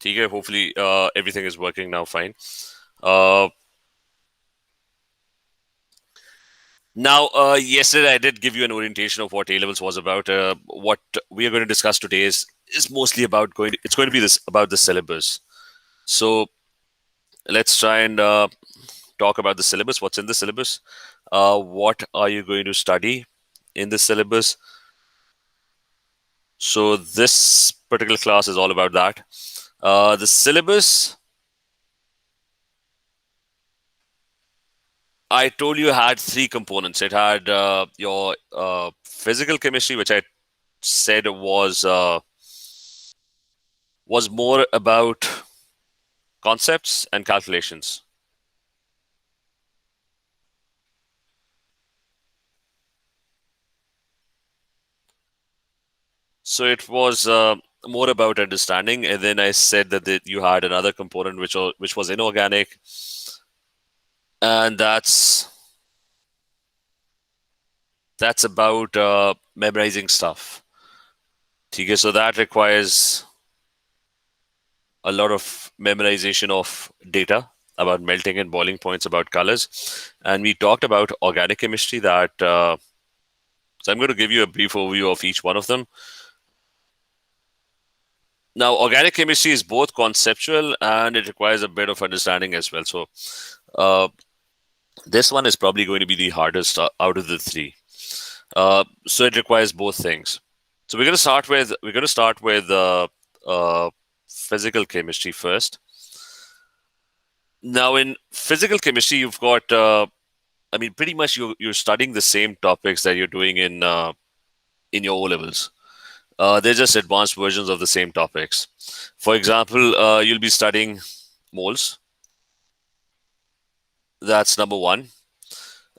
ठीक है, hopefully everything is working now fine. Uh, Yesterday I did give you an orientation of what A levels was about. What we are going to discuss today is mostly about it's going to be this about the syllabus. So let's try and talk about the syllabus. What's in the syllabus? What are you going to study in the syllabus? So this particular class is all about that. The syllabus, I told you, had three components. It had your physical chemistry, which I said was more about concepts and calculations. So it was more about understanding, and then I said that you had another component which was inorganic, and that's about memorizing stuff. Okay, so that requires a lot of memorization of data about melting and boiling points, about colors, and we talked about organic chemistry. So I'm going to give you a brief overview of each one of them. Now, organic chemistry is both conceptual and it requires a bit of understanding as well. So, uh, this one is probably going to be the hardest out of the three. So it requires both things. So we're going to start with physical chemistry first. Now, in physical chemistry, you've got pretty much you're studying the same topics that you're doing in your O levels. They're just advanced versions of the same topics. For example, you'll be studying moles. That's number one.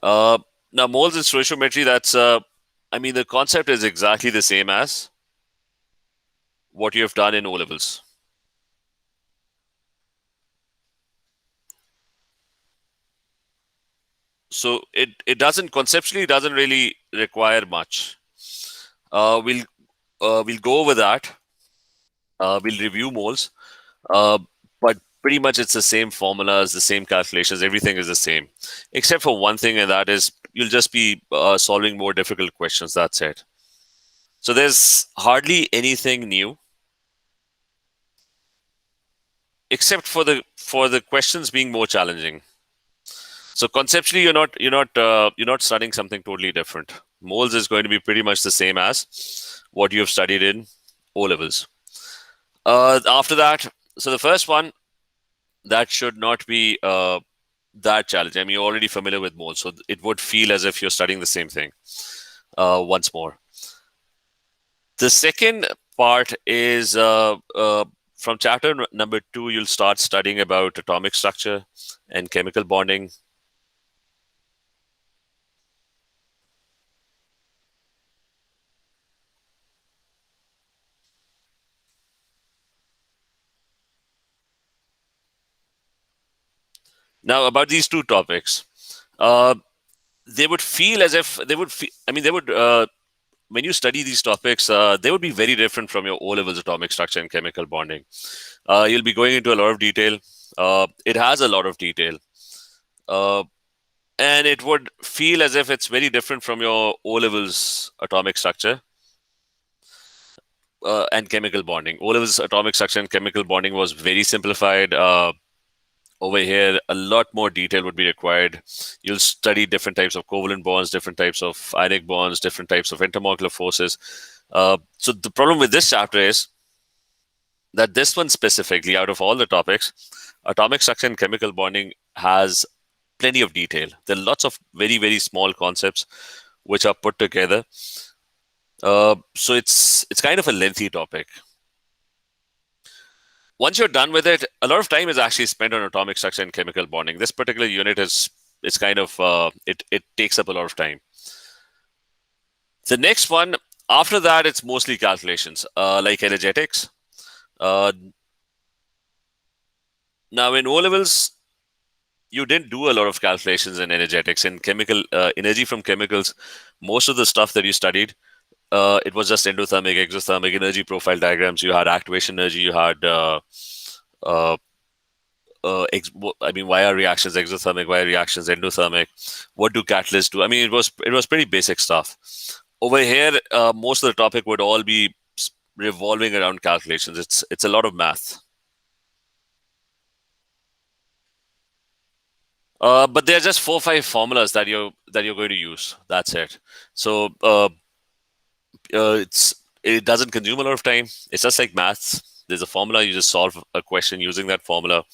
Uh, Now, moles in stoichiometry, the concept is exactly the same as what you have done in O levels. So it doesn't conceptually, it doesn't really require much. We'll go over that. We'll review moles, uh, but pretty much it's the same formulas, the same calculations, everything is the same, except for one thing, and that is you'll just be solving more difficult questions. That's it. So there's hardly anything new, except for the questions being more challenging. So conceptually, you're not studying something totally different. Moles is going to be pretty much the same as what you have studied in O levels. After that, so the first one, that should not be that challenging. I mean, you're already familiar with moles, so it would feel as if you're studying the same thing once more. The second part is from chapter number 2, you'll start studying about atomic structure and chemical bonding. Now, about these two topics, uh, they would feel as if they would. They would. When you study these topics, they would be very different from your O levels atomic structure and chemical bonding. You'll be going into a lot of detail. It has a lot of detail, uh, and it would feel as if it's very different from your O levels atomic structure and chemical bonding. O levels atomic structure and chemical bonding was very simplified. Over here, a lot more detail would be required. You'll study different types of covalent bonds, different types of ionic bonds, different types of intermolecular forces. So the problem with this chapter is that this one specifically, out of all the topics, atomic structure and chemical bonding has plenty of detail. There are lots of very, very small concepts which are put together. So it's kind of a lengthy topic. Once you're done with it, a lot of time is actually spent on atomic structure and chemical bonding. This particular unit is kind of it takes up a lot of time. The next one after that, it's mostly calculations, like energetics. Uh, Now in O levels, you didn't do a lot of calculations in energetics and chemical energy from chemicals. Most of the stuff that you studied, it was just endothermic, exothermic energy profile diagrams. You had activation energy, you had why are reactions exothermic? Why are reactions endothermic? What do catalysts do? I mean, it was pretty basic stuff. Over here, most of the topic would all be revolving around calculations. It's a lot of math. But there are just 4 or 5 formulas that you're going to use. That's it. So it doesn't consume a lot of time. It's just like maths. There's a formula. You just solve a question using that formula.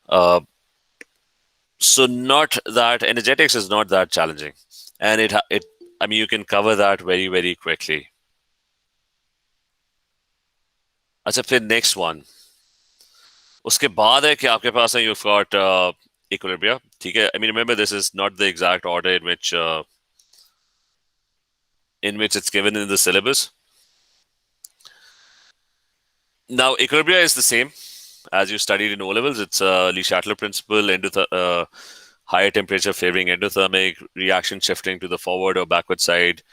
Uh, so not that energetics is not that challenging, and it I mean you can cover that very very quickly. अच्छा फिर next one. उसके बाद है कि आपके पास है you've got equilibria. ठीक है. I mean remember this is not the exact order in which it's given in the syllabus. Now equilibria is the same as you studied in O levels. It's Le Chatelier principle, higher temperature favoring endothermic, reaction shifting to the forward or backward side.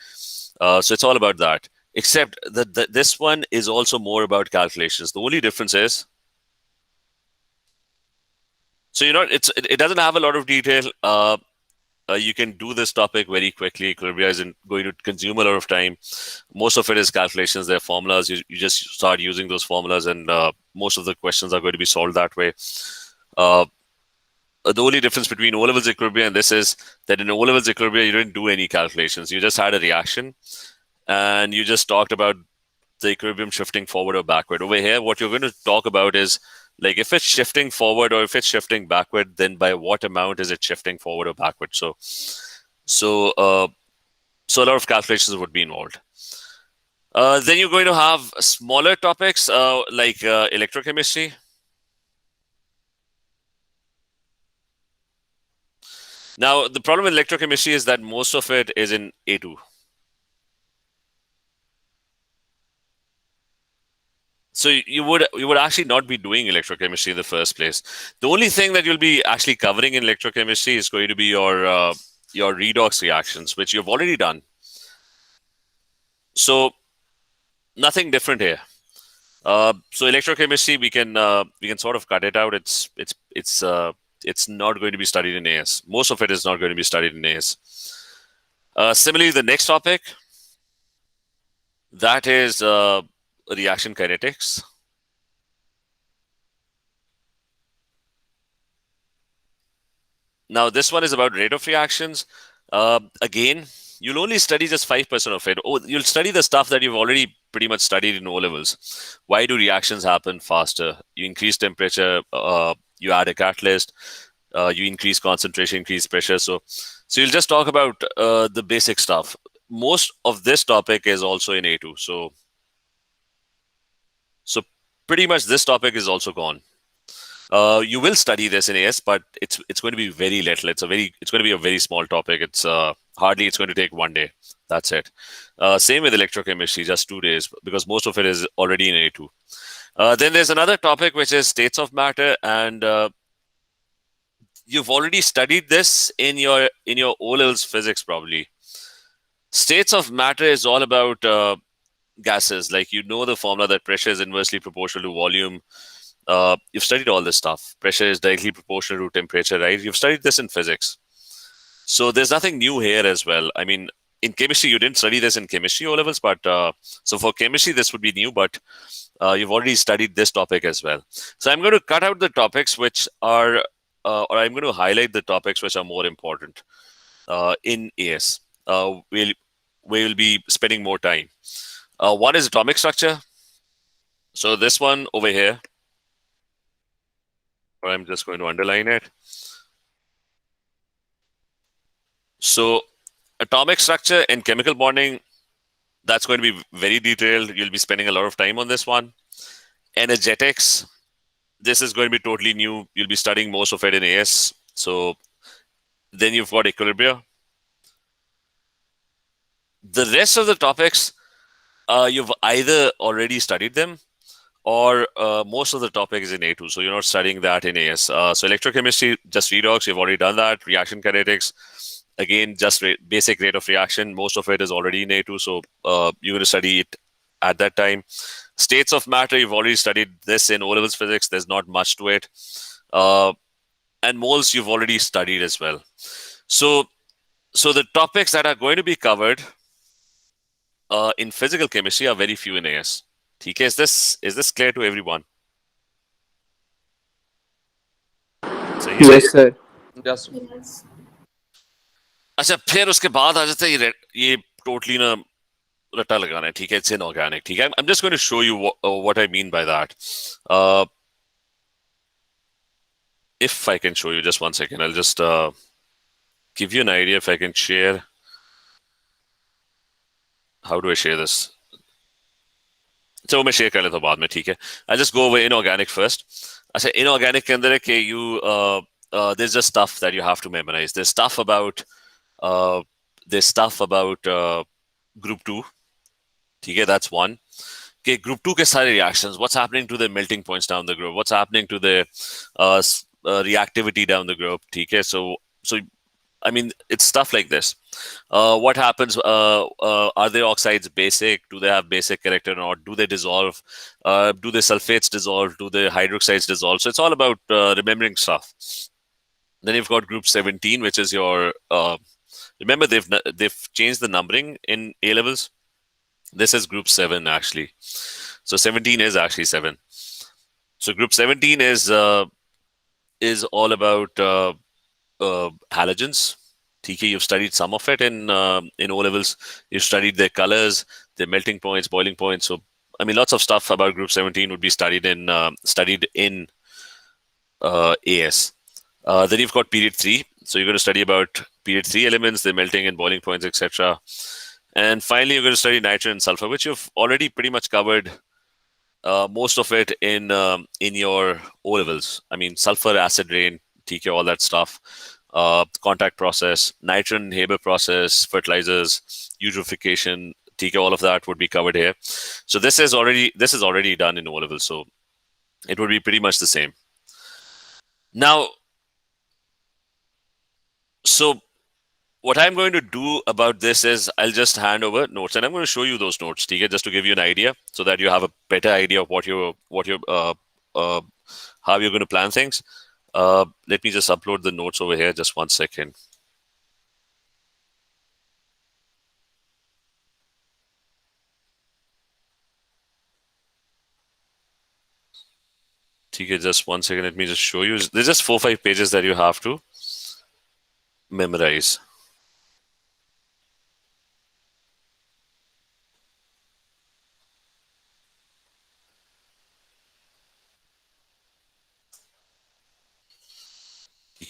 So it's all about that. Except that this one is also more about calculations. The only difference is, so it doesn't have a lot of detail. You can do this topic very quickly. Equilibria isn't going to consume a lot of time. Most of it is calculations. They're formulas. You just start using those formulas, and most of the questions are going to be solved that way. The only difference between O levels equilibria and this is that in O levels equilibria, you didn't do any calculations. You just had a reaction, and you just talked about the equilibrium shifting forward or backward. Over here, what you're going to talk about is like if it's shifting forward or if it's shifting backward, then by what amount is it shifting forward or backward? So a lot of calculations would be involved. Then you're going to have smaller topics like electrochemistry. Now, the problem with electrochemistry is that most of it is in A2. So you would actually not be doing electrochemistry in the first place. The only thing that you'll be actually covering in electrochemistry is going to be your redox reactions, which you've already done. So nothing different here. So electrochemistry, we can sort of cut it out. It's not going to be studied in AS. Most of it is not going to be studied in AS. Similarly, the next topic, that is reaction kinetics. Now, this one is about rate of reactions. Again, you'll only study just 5% of it. You'll study the stuff that you've already pretty much studied in O levels. Why do reactions happen faster? You increase temperature, you add a catalyst, you increase concentration, increase pressure. So you'll just talk about the basic stuff. Most of this topic is also in A2. So pretty much this topic is also gone. You will study this in AS, but it's going to be very little. It's going to be a very small topic. It's going to take 1 day. That's it. Same with electrochemistry, just 2 days, because most of it is already in A2. Then there's another topic which is states of matter, and you've already studied this in your O-levels physics probably. States of matter is all about gases. Like the formula that pressure is inversely proportional to volume. You've studied all this stuff. Pressure is directly proportional to temperature, right? You've studied this in physics. So there's nothing new here as well. I mean, in chemistry, you didn't study this in chemistry O levels, but so for chemistry, this would be new, but you've already studied this topic as well. So I'm going to cut out the topics which are, or I'm going to highlight the topics which are more important in AS. We'll be spending more time. One is atomic structure. So this one over here, I'm just going to underline it. So atomic structure and chemical bonding, that's going to be very detailed. You'll be spending a lot of time on this one. Energetics, this is going to be totally new. You'll be studying most of it in AS. So then you've got equilibria. The rest of the topics, you've either already studied them or most of the topic is in A2. So you're not studying that in AS. So electrochemistry, just redox, you've already done that. Reaction kinetics, again, just basic rate of reaction. Most of it is already in A2. So you're going to study it at that time. States of matter, you've already studied this in O-levels physics. There's not much to it. And moles, you've already studied as well. So the topics that are going to be covered in physical chemistry are very few in AS. Okay, is this clear to everyone? सही है? Yes, sir. Yes. Yes. अच्छा, फिर उसके बाद आ जाता है ये totally ना रट्टा लगाना है. ठीक है, इट्स इनऑर्गेनिक. ठीक है, I'm just going to show you what I mean by that. If I can show you, just 1 second, I'll just give you an idea. If I can share, how do I share this? चलो मैं share कर लेता हूँ बाद में. ठीक है, I just go over inorganic first. अच्छा, inorganic के अंदर है कि there's just stuff that you have to memorize. There's stuff about group 2. ठीक है, that's one. Okay, group 2 के सारे reactions, what's happening to the melting points down the group, what's happening to the reactivity down the group. ठीक है, so I mean, it's stuff like this. What happens? Are the oxides basic? Do they have basic character or not? Do they dissolve? Do the sulfates dissolve? Do the hydroxides dissolve? So it's all about remembering stuff. Then you've got group 17, which is your. Remember, they've changed the numbering in A levels. This is group 7 actually. So 17 is actually 7. So group 17 is all about halogens. TK, you've studied some of it in O levels. You've studied their colors, their melting points, boiling points. So I mean, lots of stuff about group 17 would be studied in AS. Then you've got period 3. So you're going to study about period 3 elements, their melting and boiling points, etc. And finally, you're going to study nitrogen and sulfur, which you've already pretty much covered most of it in your O levels. I mean, sulfur, acid rain, TK, all that stuff. Contact process, nitrogen Haber process, fertilizers, eutrophication, TK, all of that would be covered here. So this is already done in O levels, so it would be pretty much the same. Now, so what I'm going to do about this is I'll just hand over notes, and I'm going to show you those notes, TK, just to give you an idea, so that you have a better idea of how you're going to plan things. Let me just upload the notes over here. Just 1 second. Okay, just 1 second. Let me just show you. There's just 4-5 pages that you have to memorize.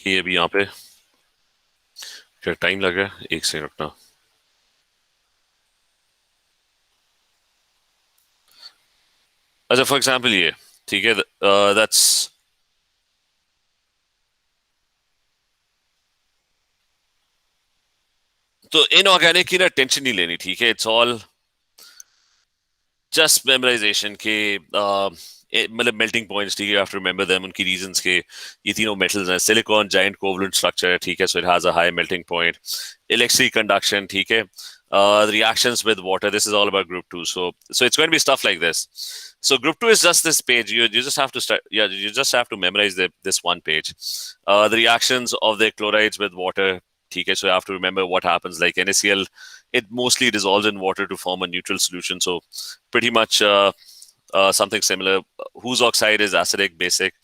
ये अभी यहाँ पे क्या time लगा, 1 second रुकना. अच्छा, for example ये, ठीक है, दैट्स तो इनऑर्गेनिक की ना टेंशन नहीं लेनी. ठीक है, इट्स ऑल जस्ट मेमोराइजेशन के मतलब मेल्टिंग पॉइंट्स. ठीक है, you have to remember them, उनकी रीजंस के. ये तीनों मेटल्स हैं. सिलिकॉन जायंट कोवलेंट स्ट्रक्चर है. ठीक है, so it has a high melting point. Electric conduction. ठीक है, reactions with water. This is all about group 2. So it's going to be stuff like this. So group 2 is just this page. You just have to start. Yeah, you just have to memorize this one page. The reactions of the chlorides with water. Okay, so you have to remember what happens. Like NaCl, it mostly dissolves in water to form a neutral solution. So pretty much something similar. Whose oxide is acidic, basic?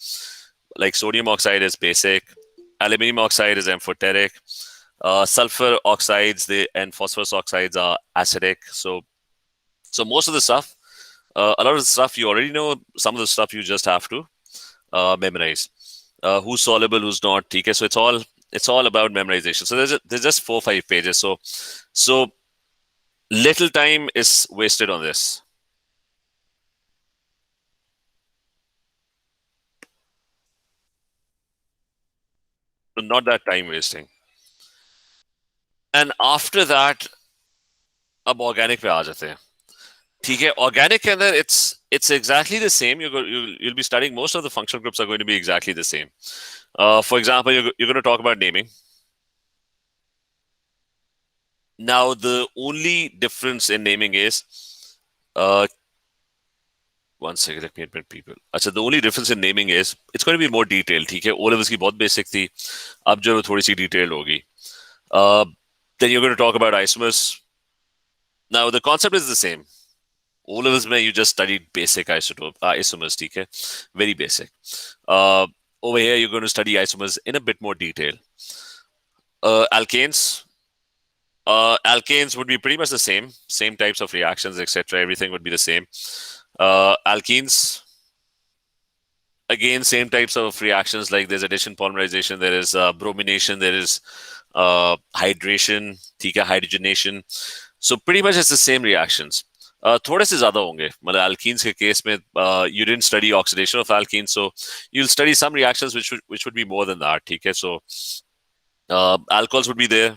Like sodium oxide is basic. Aluminium oxide is amphoteric. Sulfur oxides and phosphorus oxides are acidic. So most of the stuff, a lot of the stuff you already know. Some of the stuff you just have to memorize. Who's soluble, who's not. Okay, so it's all about memorization. So there's just 4-5 pages. So little time is wasted on this. So not that time wasting. And after that, अब organic पे आ जाते हैं. ठीक है, organic के अंदर it's exactly the same. You'll be studying, most of the functional groups are going to be exactly the same. For example, you're going to talk about naming. Now, the only difference in naming is One second, let me admit people. अच्छा, the only difference in naming is it's going to be more detailed. ठीक है, O levels की बहुत basic थी, अब जो है वो थोड़ी सी detailed होगी. Uh, then you're going to talk about isomers. Now the concept is the same. O levels में you just studied basic isomers. ठीक है, very basic. Over here you're going to study isomers in a bit more detail. Alkanes. Alkanes would be pretty much the same types of reactions, etc. Everything would be the same. Alkenes, again, same types of reactions, like there's addition polymerization, there is bromination, there is hydration, ठीक है, hydrogenation. So pretty much it's the same reactions. थोड़े से ज्यादा होंगे, मतलब alkenes के case में you didn't study oxidation of alkenes, so you'll study some reactions which would be more than that. ठीक है, so alcohols would be there.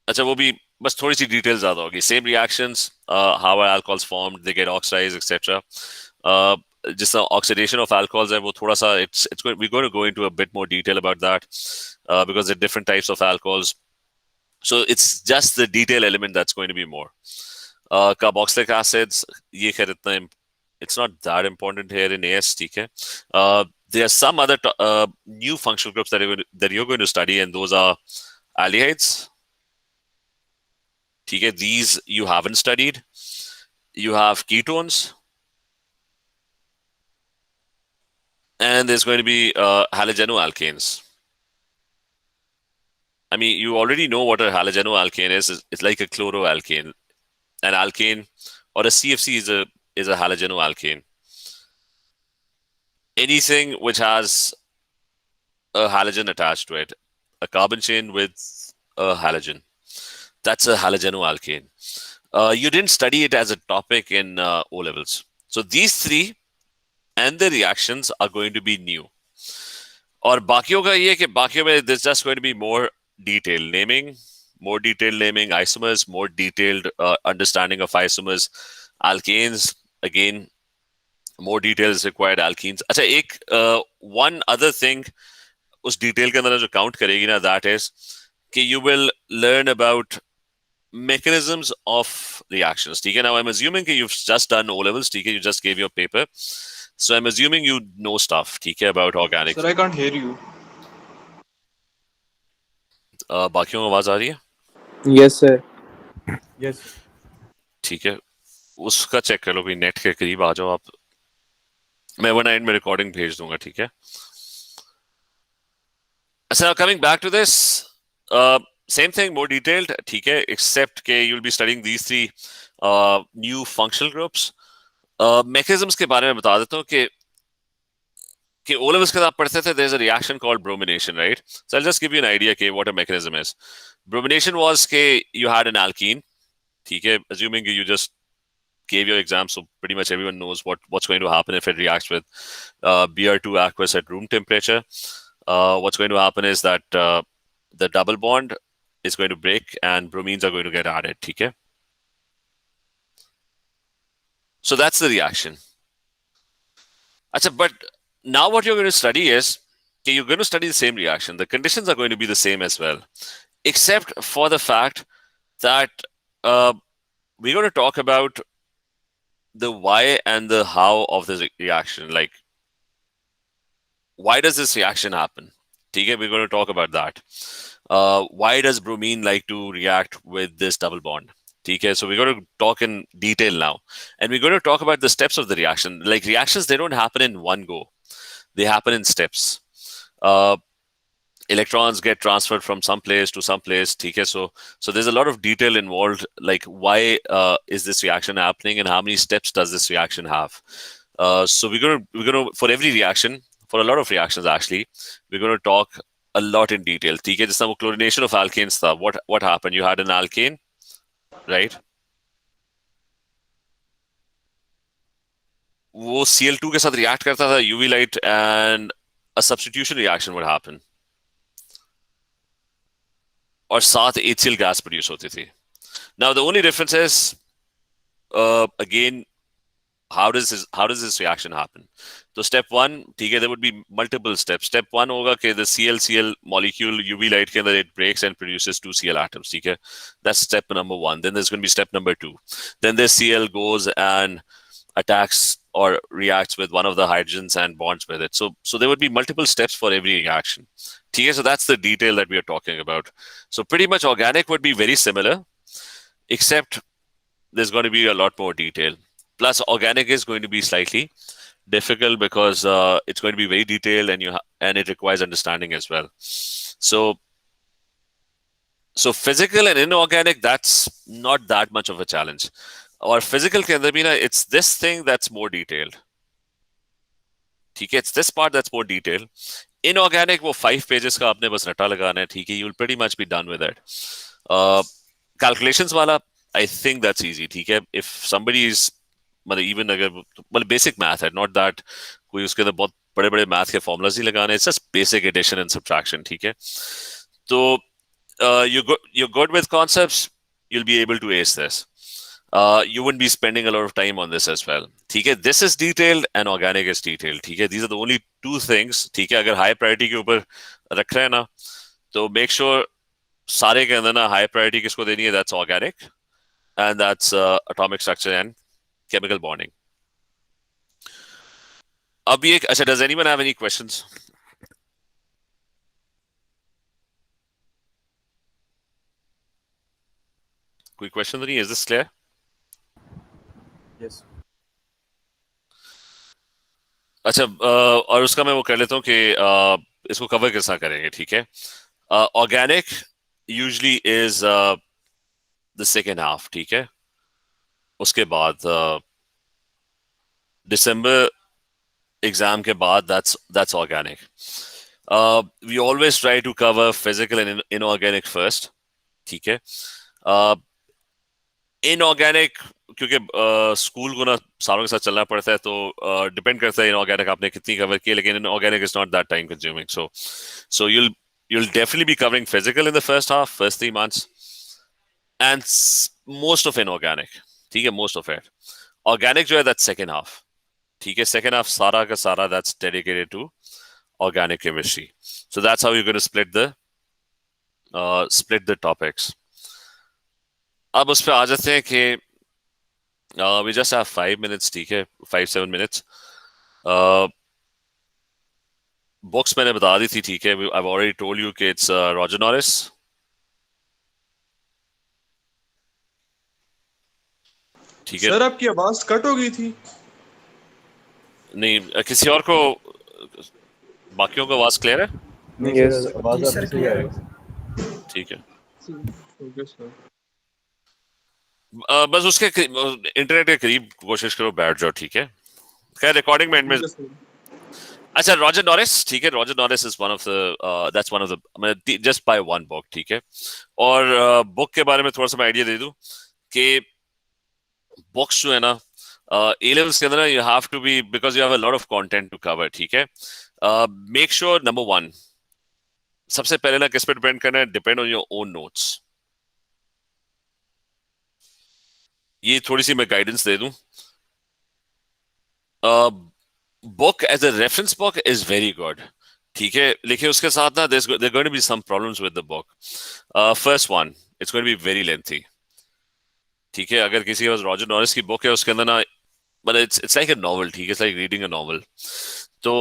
अच्छा, वो भी बस थोड़ी सी डिटेल ज्यादा होगी. Same reactions, how are alcohols formed, they get oxidised etcetera. जिस ऑक्सीडेशन ऑफ अल्कोहल्स है वो थोड़ा सा it's we're going to go into a bit more detail about that, because there are different types of alcohols, so it's just the detail element that's going to be more. Carboxylic acids, ये खैर इतना it's not that important here in AS. ठीक है. There are some other new functional groups that you're going to study, and those are aldehydes. ठीक है, these you haven't studied. You have ketones, and there's going to be halogenoalkanes. I mean, you already know what a halogenoalkane is. It's like a chloroalkane. An alkane or a CFC is a halogenoalkane. Anything which has a halogen attached to it, a carbon chain with a halogen, that's a halogenoalkane. You didn't study it as a topic in O levels. So these three and the reactions are going to be new. और बाकियों का ये कि बाकियों में there's just going to be more detailed naming, more detailed naming, isomers, more detailed understanding of isomers, alkanes, again, more details required, alkenes. अच्छा, एक one other thing उस detail के अंदर जो count करेगी ना, that is कि you will learn about mechanisms of reactions. ठीक है, now I'm assuming कि you've just done O levels. ठीक है, you just gave your paper, so I'm assuming you know stuff. ठीक है, about organic. Sir, I can't hear you. बाकियों को आवाज आ रही है? Yes, sir. Yes. ठीक है, उसका चेक कर लो, कोई नेट के करीब आ जाओ आप. मैं वन एंड में रिकॉर्डिंग भेज दूंगा. ठीक है. So coming back to this, same thing, more detailed. ठीक है, except के you'll be studying these three new functional groups. Mechanisms के बारे में बता देता हूँ कि O levels के आप पढ़ते थे, there's a reaction called bromination, right? So I'll just give you an idea कि what a mechanism is. Bromination was कि you had an alkene. ठीक है, assuming you just gave your exam, so pretty much everyone knows what's going to happen if it reacts with Br2 aqueous at room temperature. What's going to happen is that the double bond is going to break and bromines are going to get added. ठीक है? So that's the reaction. Achha, but now what you're going to study is you're going to study the same reaction. The conditions are going to be the same as well, except for the fact that we're going to talk about the why and the how of this reaction. Like, why does this reaction happen? Okay, we're going to talk about that. Why does bromine like to react with this double bond? Okay, so we're going to talk in detail now. And we're going to talk about the steps of the reaction. Like reactions, they don't happen in one go. They happen in steps. Electrons get transferred from some place to some place. Okay, so there's a lot of detail involved, like why is this reaction happening and how many steps does this reaction have? So we're gonna for every reaction, for a lot of reactions actually, we're going to talk a lot in detail. ठीक है, जिसमें chlorination of alkanes था. What happened? You had an alkane, right? वो Cl2 के साथ react करता था, UV light, and a substitution reaction would happen. और साथ HCl gas produce होती थी. Now the only difference is, again, how does this reaction happen? So step one, ठीक है, there would be multiple steps. Step one होगा कि the ClCl molecule UV light के अंदर it breaks and produces two Cl atoms. ठीक है, that's step number one. Then there's going to be step number two. Then the Cl goes and attacks or reacts with one of the hydrogens and bonds with it. So there would be multiple steps for every reaction. ठीक है, so that's the detail that we are talking about. So pretty much organic would be very similar, except there's going to be a lot more detail. Plus, organic is going to be slightly difficult because it's going to be very detailed and it requires understanding as well. So physical and inorganic, that's not that much of a challenge. Or physical के अंदर भी ना, it's this thing that's more detailed. ठीक है, it's this part that's more detailed. Inorganic वो 5 pages का आपने बस रटा लगाना है, ठीक है, you'll pretty much be done with it. Calculations वाला, I think that's easy, ठीक है. If somebody is मतलब even अगर मतलब basic math है, not that कोई उसके अंदर बहुत बड़े बड़े मैथ के फॉर्मूलाज ही लगाने, it's just basic addition and subtraction, ठीक है. तो you're good with concepts, you'll be able to ace this. You wouldn't be spending a lot of time on this as well. ठीक है, this is detailed and organic is detailed. ठीक है, these are the only two things. ठीक है, अगर high priority के ऊपर रख रहे हैं ना, तो make sure सारे के अंदर ना high priority किसको देनी है, that's organic and that's atomic structure and chemical bonding. अब ये अच्छा, does anyone have any questions? कोई question तो नहीं? Is this clear? Yes. अच्छा, और उसका मैं वो कर लेता हूँ कि इसको कवर कैसा करेंगे, ठीक है. Organic usually is the second half, ठीक है. उसके बाद दिसंबर एग्जाम के बाद that's organic. We always try to cover physical and inorganic first, ठीक है. इनऑर्गेनिक क्योंकि स्कूल को ना सालों के साथ चलना पड़ता है, तो डिपेंड करता है इनऑर्गेनिक आपने कितनी कवर की है, लेकिन inorganic is not that time consuming. So you'll definitely be covering physical in the first half, first 3 months, and most of inorganic, ठीक है, most of it. Organic जो है that's second half, ठीक है. Second half सारा का सारा that's dedicated to organic chemistry. So that's how you're going to split the topics. अब उस पर आ जाते हैं कि we just have 5 minutes, ठीक है, 5-7 minutes. Books मैंने बता दी थी, ठीक है. I've already told you कि it's Roger Norris. ठीक है. सर आपकी आवाज कट हो गई थी. नहीं, किसी और को, बाकियों को आवाज क्लियर है? नहीं सर, आवाज आपकी सही आ रही है. ठीक है. Okay sir. बस उसके इंटरनेट के करीब कोशिश करो बैठ जाओ, ठीक है. खैर रिकॉर्डिंग में अच्छा, रॉजर नॉरिस, ठीक है. Roger Norris is one of the that's one of the just by one book, ठीक है. और बुक के बारे में थोड़ा सा मैं आइडिया दे दूं कि बुक्स जो है ना, ए लेवल्स के अंदर you have to be, because you have a lot of content to cover, ठीक है. मेक श्योर नंबर वन, सबसे पहले ना किस पे डिपेंड करना है, depend on your own notes. ये थोड़ी सी मैं गाइडेंस दे दूं. Book as a reference book is very good, ठीक है, लेकिन उसके साथ ना there's going to be some problems with the book. First one, it's going to be very lengthy, ठीक है. अगर किसी के पास रॉजर नॉरिस की बुक है, उसके अंदर ना मतलब it's like a novel, ठीक है, it's like reading a novel. तो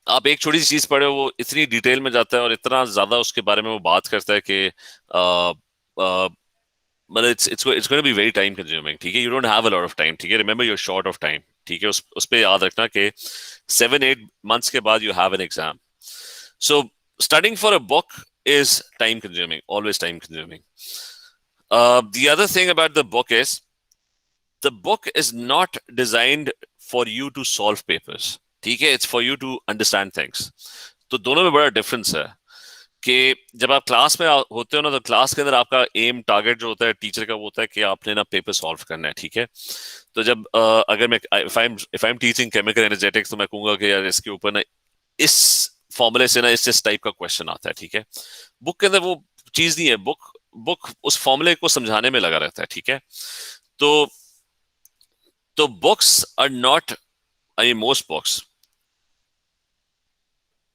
आप एक छोटी सी चीज पढ़े, वो इतनी डिटेल में जाता है और इतना ज्यादा उसके बारे में वो बात करता है कि मतलब it's going to be very time consuming, ठीक है. You don't have a lot of time, ठीक है. Remember you're short of time, ठीक है. उस पे याद रखना कि 7-8 months के बाद you have an exam. So studying for a book is time consuming, always time consuming. The other thing about the book is the book is not designed for you to solve papers, ठीक है. It's for you to understand things. तो दोनों में बड़ा difference है कि जब आप क्लास में होते हो ना, तो क्लास के अंदर आपका एम टारगेट जो होता है टीचर का, वो होता है कि आपने ना पेपर सॉल्व करना है, ठीक है. तो जब अगर मैं if I am teaching chemical energetics, तो मैं कहूंगा कि यार इसके ऊपर ना इस फॉर्मूले से ना इस टाइप का क्वेश्चन आता है, ठीक है. बुक के अंदर वो चीज नहीं है. बुक उस फॉर्मूले को समझाने में लगा रहता है, ठीक है. तो तो books are not, I mean most books,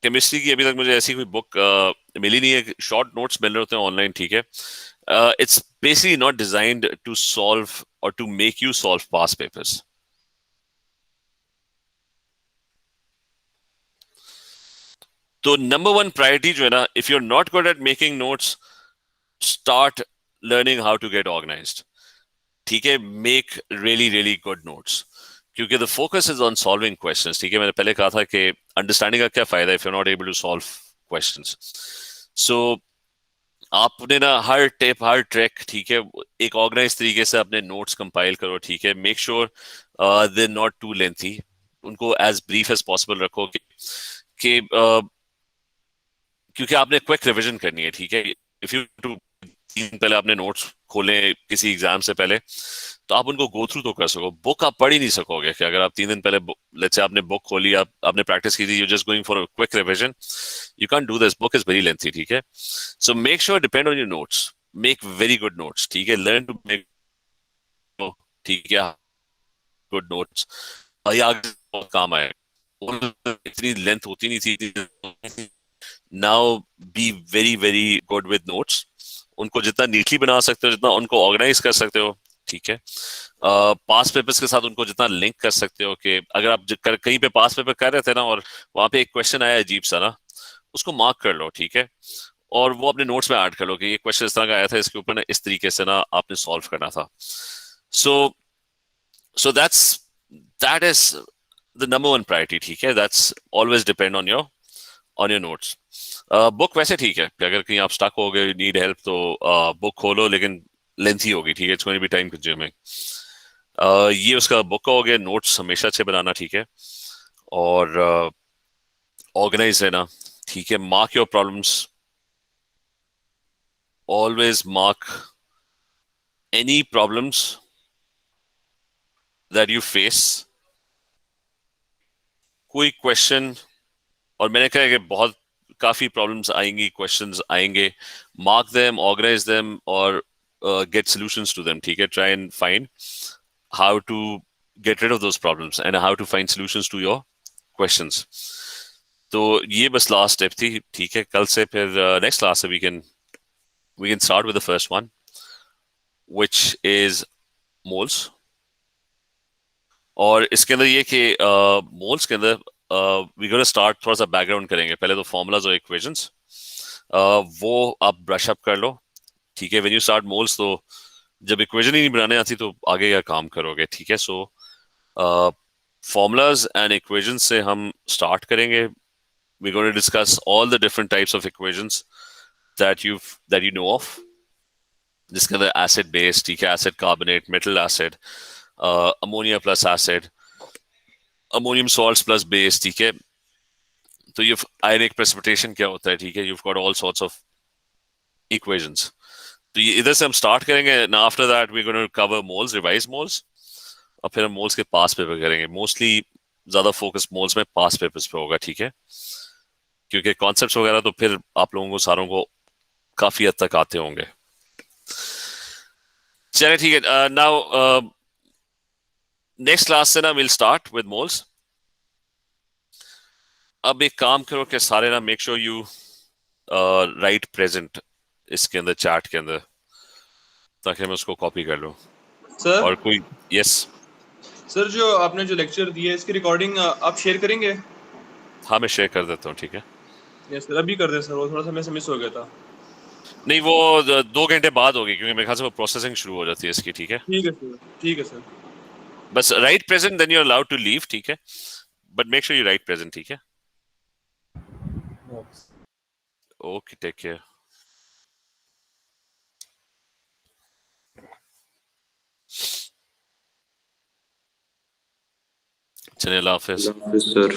chemistry की अभी तक मुझे ऐसी कोई बुक मिली नहीं है. शॉर्ट नोट्स मिल रहे होते हैं ऑनलाइन, ठीक है. It's basically not designed to solve और to make you solve past papers. तो नंबर वन प्रायोरिटी जो है ना, if you are not good at making notes, start learning how to get organised. ठीक है, make really really good notes, क्योंकि the focus is on solving questions. ठीक है, मैंने पहले कहा था कि अंडरस्टैंडिंग का क्या फायदा if you are not able to solve questions. So आपने ना हर टिप, हर ट्रिक, ठीक है, एक ऑर्गेनाइज तरीके से अपने नोट्स कंपाइल करो. ठीक है, make sure they not too lengthy, उनको एज ब्रीफ एज पॉसिबल रखो कि क्योंकि आपने क्विक रिवीजन करनी है. ठीक है, इफ यू टू पहले आपने नोट्स खोले किसी एग्जाम से पहले, तो आप उनको गो थ्रू तो कर सको. बुक आप पढ़ ही नहीं सकोगे कि अगर आप 3 दिन पहले लेट्स से आपने बुक खोली, आपने प्रैक्टिस की थी, you just going for a quick revision, you can do this. Book is very lengthy. ठीक है, so make sure depend on your notes, make very good notes. ठीक है, लर्न टू मेक, ठीक है, गुड नोट्स. ये आगे बहुत काम आए. इतनी लेंथ होती नहीं थी. Now be very very good with notes. उनको जितना नीटली बना सकते हो, जितना उनको ऑर्गेनाइज कर सकते हो. ठीक है, पास पेपर्स के साथ उनको जितना लिंक कर सकते हो कि अगर आप कहीं पे पास पेपर कर रहे थे ना और वहां पे एक क्वेश्चन आया अजीब सा ना, उसको मार्क कर लो. ठीक है, और वो अपने नोट्स में ऐड कर लो कि ये क्वेश्चन इस तरह का आया था, इसके ऊपर ना इस तरीके से ना आपने सॉल्व करना था. So so that is the number one priority. ठीक है, that's always depend on your notes. Book वैसे ठीक है कि अगर कहीं आप स्टक हो गए, नीड हेल्प, तो बुक खोलो, लेकिन लेंथी होगी. ठीक है, it's going to be time consuming. ये उसका बुक का हो गया. नोट्स हमेशा अच्छे बनाना. ठीक है, और ऑर्गेनाइज रहना. ठीक है, mark your problems, always mark any problems that you face. कोई क्वेश्चन, और मैंने कहा कि बहुत काफी प्रॉब्लम्स आएंगी, क्वेश्चंस आएंगे, मार्क देम, ऑर्गेनाइज देम, और गेट सॉल्यूशंस टू देम. ठीक है, try and find how to get rid of those problems and how to find solutions to your questions. तो ये बस लास्ट स्टेप थी. ठीक है, कल से फिर नेक्स्ट क्लास से we can start with the first one, which is moles. और इसके अंदर ये कि मोल्स के अंदर वी गोना स्टार्ट, थोड़ा सा बैकग्राउंड करेंगे. पहले तो फॉर्मूलाज और इक्वेशंस वो आप ब्रश अप कर लो. ठीक है, व्हेन यू स्टार्ट मोल्स, तो जब इक्वेशन ही नहीं बनाने आती तो आगे क्या काम करोगे. ठीक है, सो फॉर्मूलाज एंड इक्वेशंस से हम स्टार्ट करेंगे. We gonna discuss all the different types of equations that you know of, जिसके अंदर एसिड बेस, ठीक है, acid carbonate, metal acid, ammonia plus acid, ammonium salts plus base. ठीक है, तो ये आयनिक प्रेसिपिटेशन क्या होता है. ठीक है, you've got all sorts of equations. तो ये इधर से हम स्टार्ट करेंगे. ना after that we gonna cover moles, revise moles, और फिर हम मोल्स के पास पेपर करेंगे. मोस्टली ज्यादा फोकस मोल्स में पास पेपर्स पे होगा. ठीक है, क्योंकि कॉन्सेप्ट्स वगैरह तो फिर आप लोगों को सारों को काफी हद तक आते होंगे. चलिए ठीक है, नाउ नेक्स्ट क्लास से ना विल स्टार्ट विद मोल्स. अब एक काम करो कि सारे ना make sure you write present इसके अंदर, चैट के अंदर, ताकि मैं उसको कॉपी कर लूं. सर और कोई यस सर जो आपने जो लेक्चर दिया है इसकी रिकॉर्डिंग आप शेयर करेंगे? हाँ, मैं शेयर कर देता हूँ. ठीक है, यस सर, अभी कर दें सर, वो थोड़ा सा मेरे से मिस हो गया था. नहीं वो 2 घंटे बाद होगी, क्योंकि मेरे ख्याल से वो प्रोसेसिंग शुरू हो जाती है इसकी. ठीक है, ठीक है सर, ठीक है सर. बस write present, then you are allowed to leave. ठीक है, but make sure you write present. ठीक है, ओके, टेक केयर. चलिए, अल्लाह हाफिज. Yes, sir.